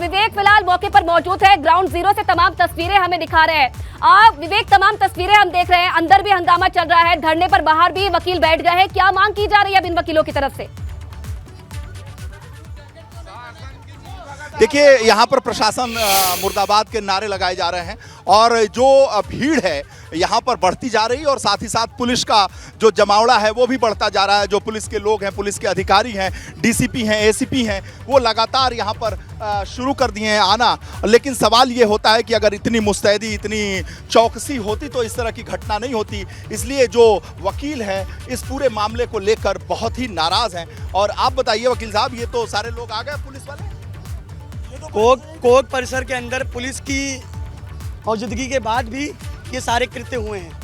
विवेक फिलहाल मौके पर मौजूद है, ग्राउंड जीरो से तमाम तस्वीरें हमें दिखा रहे हैं। विवेक, तमाम तस्वीरें हम देख रहे हैं, अंदर भी हंगामा चल रहा है, धरने पर बाहर भी वकील बैठ गए हैं। क्या मांग की जा रही है इन वकीलों की तरफ से? देखिए, यहाँ पर प्रशासन मुर्दाबाद के नारे लगाए जा रहे हैं और जो भीड़ है यहाँ पर बढ़ती जा रही है और साथ ही साथ पुलिस का जो जमावड़ा है वो भी बढ़ता जा रहा है। जो पुलिस के लोग हैं, पुलिस के अधिकारी हैं, डीसीपी हैं, एसीपी हैं, वो लगातार यहाँ पर शुरू कर दिए हैं आना। लेकिन सवाल ये होता है कि अगर इतनी मुस्तैदी, इतनी चौकसी होती तो इस तरह की घटना नहीं होती। इसलिए जो वकील हैं इस पूरे मामले को लेकर बहुत ही नाराज हैं। और आप बताइए वकील साहब, ये तो सारे लोग आ गए पुलिस वाले? कोर्ट परिसर के अंदर पुलिस की मौजूदगी के बाद भी ये सारे कृत्य हुए हैं।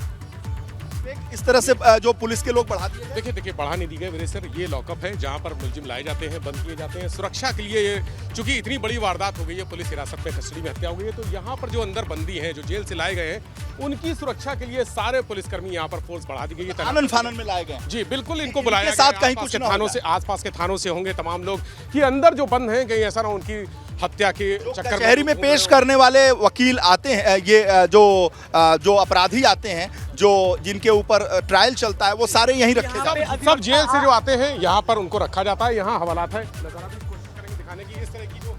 इस तरह से जो पुलिस के लोग बढ़ा दिए? देखिए बढ़ा नहीं दी गए वीरे सर, ये लॉकअप है जहाँ पर मुलजिम लाए जाते हैं, बंद किए जाते हैं सुरक्षा के लिए। ये चूंकि इतनी बड़ी वारदात हो गई है, पुलिस हिरासत में, कस्टडी में हत्या हो गई है, तो यहाँ पर जो अंदर बंदी हैं, जो जेल से लाए गए हैं, उनकी सुरक्षा के लिए सारे पुलिसकर्मी यहाँ पर फोर्स बढ़ा दी गई है। फानन फानन में लाए गए? जी बिल्कुल, इनको बुलाया गया। साथ कहीं कुछ थानों से, आसपास के थानों से होंगे तमाम लोग कि अंदर जो बंद हैं, कहीं ऐसा ना उनकी हत्या के चक्कर कचहरी में पेश करने वाले वकील आते हैं, ये जो अपराधी आते हैं, जो जिनके ऊपर ट्रायल चलता है, वो सारे यहीं रखे जाते हैं। सब जेल से जो आते हैं यहाँ पर उनको रखा जाता है। यहाँ हवालात है, नजारा भी कोशिश करेंगे दिखाने की। इस तरह की जो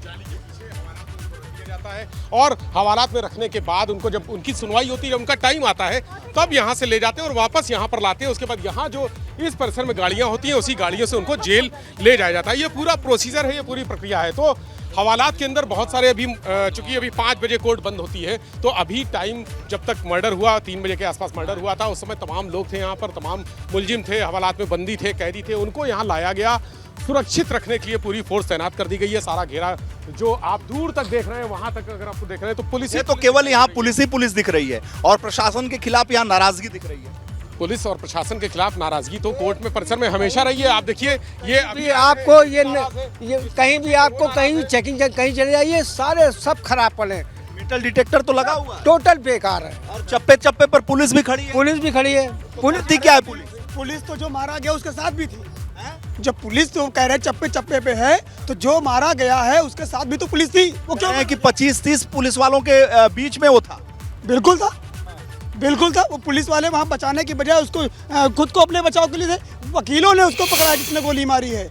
जाली के पीछे हवालात में उनको रख दिया जाता है और हवालात में रखने के बाद उनको जब उनकी सुनवाई होती है, जब उनका टाइम आता है, तब यहाँ से ले जाते हैं और वापस यहाँ पर लाते हैं। उसके बाद यहाँ जो इस परिसर में गाड़ियाँ होती हैं, उसी गाड़ियों से उनको जेल ले जाया जाता है। ये पूरा प्रोसीजर है, ये पूरी प्रक्रिया है। तो हवालात के अंदर बहुत सारे चूंकि अभी 5 बजे कोर्ट बंद होती है, तो अभी टाइम जब तक मर्डर हुआ, 3 बजे के आसपास मर्डर हुआ था, उस समय तमाम लोग थे यहाँ पर, तमाम मुलजिम थे, हवालात में बंदी थे, कैदी थे, उनको यहाँ लाया गया। सुरक्षित रखने के लिए पूरी फोर्स तैनात कर दी गई है। सारा घेरा जो आप दूर तक देख रहे हैं, वहां तक अगर आपको देख रहे हैं तो पुलिस, ये तो केवल यहाँ पुलिस ही पुलिस दिख रही है और प्रशासन के खिलाफ यहाँ नाराजगी दिख रही है। पुलिस और प्रशासन के खिलाफ नाराजगी तो कोर्ट में परिसर में हमेशा रही है। आप देखिए, ये अभी आपको ये कहीं भी आपको कहीं भी चेकिंग कहीं चले जाइए, सारे सब खराब पड़े। मेटल डिटेक्टर तो लगा हुआ है, टोटल बेकार है। और चप्पे चप्पे पर पुलिस भी खड़ी है। पुलिस भी खड़ी है। पुलिस थी क्या है? पुलिस तो जो मारा गया उसके साथ भी थी। जब पुलिस तो कह रहे चप्पे चप्पे पे है, तो जो मारा गया है उसके साथ भी तो पुलिस थी। वो क्यों है कि 25-30 पुलिस वालों के बीच में वो था? बिल्कुल था, बिल्कुल था। वो पुलिस वाले वहाँ बचाने की बजाय उसको खुद को अपने बचाव के लिए थे। वकीलों ने उसको पकड़ा जिसने गोली मारी है।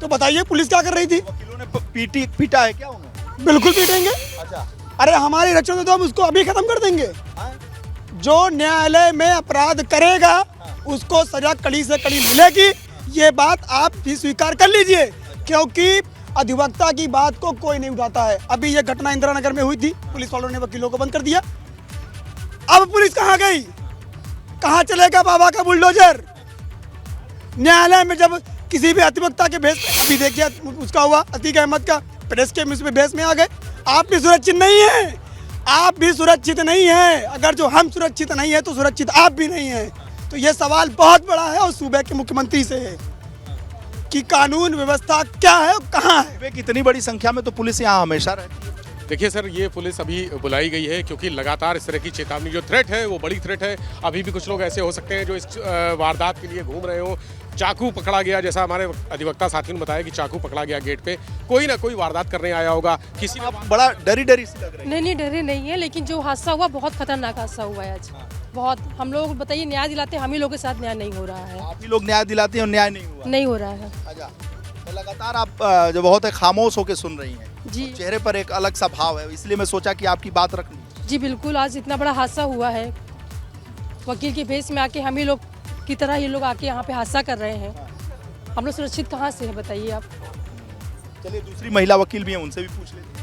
तो बताइए पुलिस क्या कर रही थी? वकीलों ने पीटा है क्या उन्हें? बिल्कुल पीटेंगे। अच्छा, अरे हमारी रक्षा में तो हम उसको अभी खत्म कर देंगे। जो न्यायालय में अपराध करेगा उसको सजा कड़ी से कड़ी मिलेगी। ये बात आप भी स्वीकार कर लीजिए, क्योंकि अधिवक्ता की बात को कोई नहीं उठाता है। अभी ये घटना इंदिरा नगर में हुई थी, पुलिस वालों ने वकीलों को बंद कर दिया। अब पुलिस कहाँ गई? कहाँ चलेगा बाबा का बुलडोजर? न्यायालय में जब किसी भी अधिवक्ता के भेस, अभी देखिए उसका हुआ अतीक अहमद का, प्रेस के भेस में आ गए। आप भी सुरक्षित नहीं है, आप भी सुरक्षित नहीं है। अगर जो हम सुरक्षित नहीं है तो सुरक्षित आप भी नहीं है। तो ये सवाल बहुत बड़ा है और सूबे के मुख्यमंत्री से है कि कानून व्यवस्था क्या है और कहाँ है। कितनी बड़ी संख्या में तो पुलिस यहाँ हमेशा रहती है। देखिए सर, ये पुलिस अभी बुलाई गई है क्योंकि लगातार इस तरह की चेतावनी, जो थ्रेट है वो बड़ी थ्रेट है। अभी भी कुछ लोग ऐसे हो सकते हैं जो इस वारदात के लिए घूम रहे हो। चाकू पकड़ा गया, जैसा हमारे अधिवक्ता साथी ने बताया कि चाकू पकड़ा गया गेट पे। कोई ना कोई वारदात करने आया होगा। किसी ने बड़ा डरी सी लग रही है। नहीं, डरे नहीं है, लेकिन जो हादसा हुआ बहुत खतरनाक हादसा हुआ है आज। बहुत, हम लोग बताइए न्याय दिलाते हैं, हम ही लोग के साथ न्याय नहीं हो रहा है। आप ही लोग न्याय दिलाते हैं और न्याय नहीं हो रहा है। अच्छा, तो लगातार आप जो बहुत है खामोश होकर सुन रही हैं जी। चेहरे पर एक अलग सा भाव है, इसलिए मैं सोचा कि आपकी बात रखनी। जी बिल्कुल, आज इतना बड़ा हादसा हुआ है, वकील के भेस में आके हम ही लोग की तरह ये लोग आके यहाँ पे हादसा कर रहे हैं। हम लोग सुरक्षित कहाँ से है बताइए आप? चलिए दूसरी महिला वकील भी हैं, उनसे भी पूछ लेते हैं।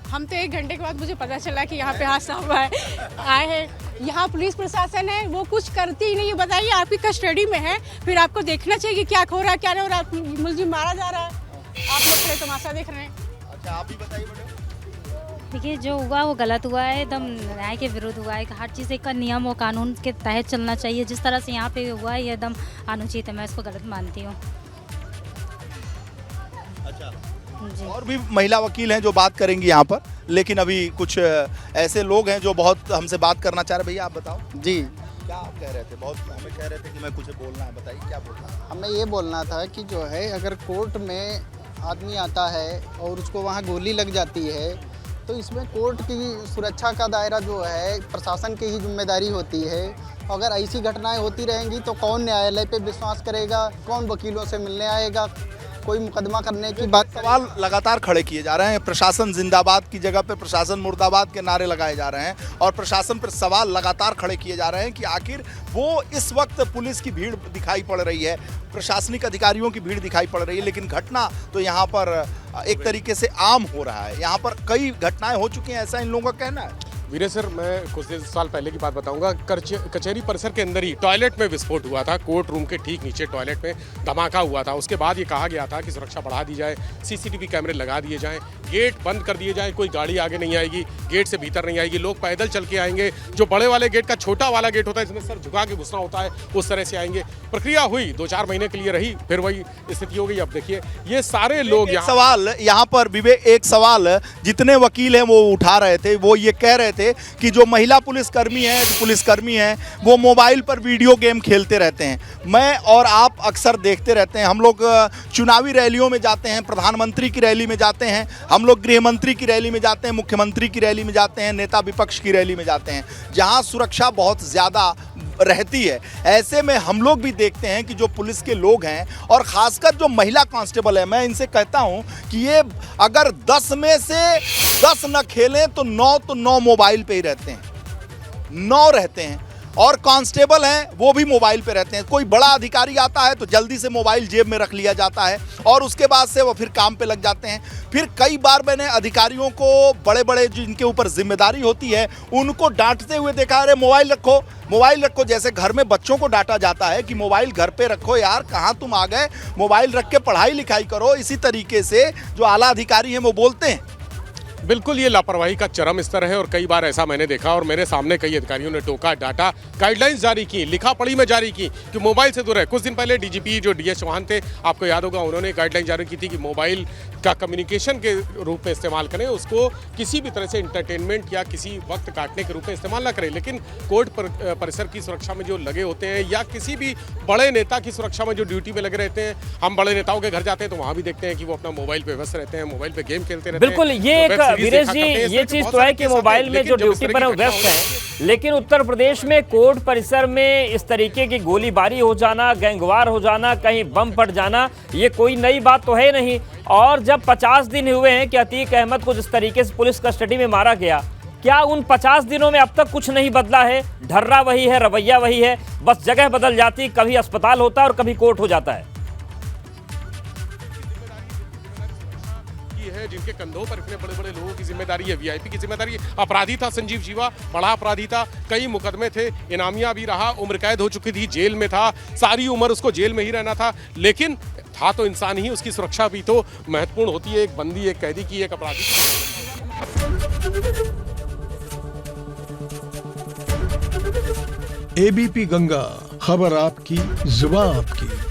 हम तो 1 घंटे के बाद मुझे पता चला कि यहाँ पे हादसा हुआ है, आए हैं। यहाँ पुलिस प्रशासन है, वो कुछ करती ही नहीं है। बताइए, आपकी कस्टडी में है, फिर आपको देखना चाहिए कि क्या हो रहा है, क्या नहीं हो रहा है। मुलजिम मारा जा रहा है, आप लोग खड़े तमाशा देख रहे हैं। अच्छा, आप भी बताइए बेटा। देखिए, जो हुआ वो गलत हुआ है, एकदम न्याय के विरुद्ध हुआ है। हर चीज़ का नियम और कानून के तहत चलना चाहिए। जिस तरह से यहाँ पे हुआ है ये एकदम अनुचित है, मैं इसको गलत मानती हूँ। अच्छा, और भी महिला वकील हैं जो बात करेंगी यहाँ पर, लेकिन अभी कुछ ऐसे लोग हैं जो बहुत हमसे बात करना चाह रहे। भैया आप बताओ। जी, क्या आप कह रहे थे? बहुत हमें कह रहे थे कि मैं कुछ बोलना है, बताइए क्या बोलना है? हमें ये बोलना था कि जो है अगर कोर्ट में आदमी आता है और उसको वहाँ गोली लग जाती है, तो इसमें कोर्ट की सुरक्षा का दायरा जो है प्रशासन की ही जिम्मेदारी होती है। अगर ऐसी घटनाएं होती रहेंगी तो कौन न्यायालय पे विश्वास करेगा, कौन वकीलों से मिलने आएगा, कोई मुकदमा करने की बात। सवाल लगातार खड़े किए जा रहे हैं। प्रशासन जिंदाबाद की जगह पे प्रशासन मुर्दाबाद के नारे लगाए जा रहे हैं और प्रशासन पर सवाल लगातार खड़े किए जा रहे हैं कि आखिर वो इस वक्त पुलिस की भीड़ दिखाई पड़ रही है, प्रशासनिक अधिकारियों की भीड़ दिखाई पड़ रही है, लेकिन घटना तो यहाँ पर एक तरीके से आम हो रहा है। यहाँ पर कई घटनाएं हो चुकी हैं, ऐसा इन लोगों का कहना है। वीरे सर, मैं कुछ साल पहले की बात बताऊंगा। कचहरी परिसर के अंदर ही टॉयलेट में विस्फोट हुआ था। कोर्ट रूम के ठीक नीचे टॉयलेट में धमाका हुआ था। उसके बाद ये कहा गया था कि सुरक्षा बढ़ा दी जाए, सीसीटीवी कैमरे लगा दिए जाएं, गेट बंद कर दिए जाएं, कोई गाड़ी आगे नहीं आएगी, गेट से भीतर नहीं आएगी, लोग पैदल चल के आएंगे। जो बड़े वाले गेट का छोटा वाला गेट होता है जिसमें सर झुका के घुसना होता है, उस तरह से आएंगे। प्रक्रिया हुई, 2-4 महीने के लिए रही, फिर वही स्थिति हो गई। अब देखिए ये सारे लोग सवाल यहाँ पर विवेक, एक सवाल जितने वकील हैं वो उठा रहे थे, वो ये कह रहे थे कि जो महिला पुलिसकर्मी हैं, जो पुलिसकर्मी हैं, वो मोबाइल पर वीडियो गेम खेलते रहते हैं। मैं और आप अक्सर देखते रहते हैं, हम लोग चुनावी रैलियों में जाते हैं, प्रधानमंत्री की रैली में जाते हैं, हम लोग गृह मंत्री की रैली में जाते हैं, मुख्यमंत्री की रैली में जाते हैं, नेता विपक्ष की रैली में जाते हैं, जहां सुरक्षा बहुत ज़्यादा रहती है। ऐसे में हम लोग भी देखते हैं कि जो पुलिस के लोग हैं और ख़ासकर जो महिला कांस्टेबल है, मैं इनसे कहता हूं कि ये अगर 10 में से 10 न खेलें तो 9 मोबाइल पे ही रहते हैं, 9 रहते हैं। और कांस्टेबल हैं वो भी मोबाइल पे रहते हैं। कोई बड़ा अधिकारी आता है तो जल्दी से मोबाइल जेब में रख लिया जाता है और उसके बाद से वो फिर काम पे लग जाते हैं। फिर कई बार मैंने अधिकारियों को, बड़े बड़े जिनके ऊपर जिम्मेदारी होती है, उनको डांटते हुए देखा, अरे मोबाइल रखो, मोबाइल रखो। जैसे घर में बच्चों को डांटा जाता है कि मोबाइल घर पे रखो यार, कहाँ तुम आ गए, मोबाइल रख के पढ़ाई लिखाई करो। इसी तरीके से जो आला अधिकारी हैं वो बोलते हैं। बिल्कुल ये लापरवाही का चरम स्तर है और कई बार ऐसा मैंने देखा और मेरे सामने कई अधिकारियों ने टोका, डाटा, गाइडलाइंस जारी की, लिखा पढ़ी में जारी की कि मोबाइल से दूर है। कुछ दिन पहले डीजीपी जो डीएस चौहान थे, आपको याद होगा, उन्होंने गाइडलाइन जारी की थी कि मोबाइल का कम्युनिकेशन के रूप में इस्तेमाल करें, उसको किसी भी तरह से इंटरटेनमेंट या किसी वक्त काटने के रूप में इस्तेमाल ना करें। लेकिन कोर्ट परिसर की सुरक्षा में जो लगे होते हैं या किसी भी बड़े नेता की सुरक्षा में जो ड्यूटी में लगे रहते हैं, हम बड़े नेताओं के घर जाते हैं तो वहाँ भी देखते हैं कि वो अपना मोबाइल पे व्यस्त रहते हैं, मोबाइल पे गेम खेलते रहते हैं। बिल्कुल, ये वीरेश जी, ये चीज तो है कि मोबाइल में जो ड्यूटी पर व्यस्त है, लेकिन उत्तर प्रदेश में कोर्ट परिसर में इस तरीके की गोलीबारी हो जाना, गैंगवार हो जाना, कहीं बम फट जाना, ये कोई नई बात तो है नहीं। और जब 50 दिन हुए हैं कि अतीक अहमद को जिस तरीके से पुलिस कस्टडी में मारा गया, क्या उन 50 दिनों में अब तक कुछ नहीं बदला है? ढर्रा वही है, रवैया वही है, बस जगह बदल जाती, कभी अस्पताल होता है और कभी कोर्ट हो जाता है। है जिनके कंधों पर इतने बड़े बड़े लोगों की जिम्मेदारी है, वीआईपी की जिम्मेदारी है। अपराधी था संजीव जीवा, बड़ा अपराधी था, कई मुकदमे थे, इनामिया भी रहा, उम्र कैद हो चुकी थी, जेल में था, सारी उम्र उसको जेल में ही रहना था, लेकिन था तो इंसान ही, उसकी सुरक्षा भी तो महत्वपूर्ण होती है। एक बंदी, एक कैदी की, एक अपराधी। एबीपी गंगा, खबर आपकी, जुबान आपकी।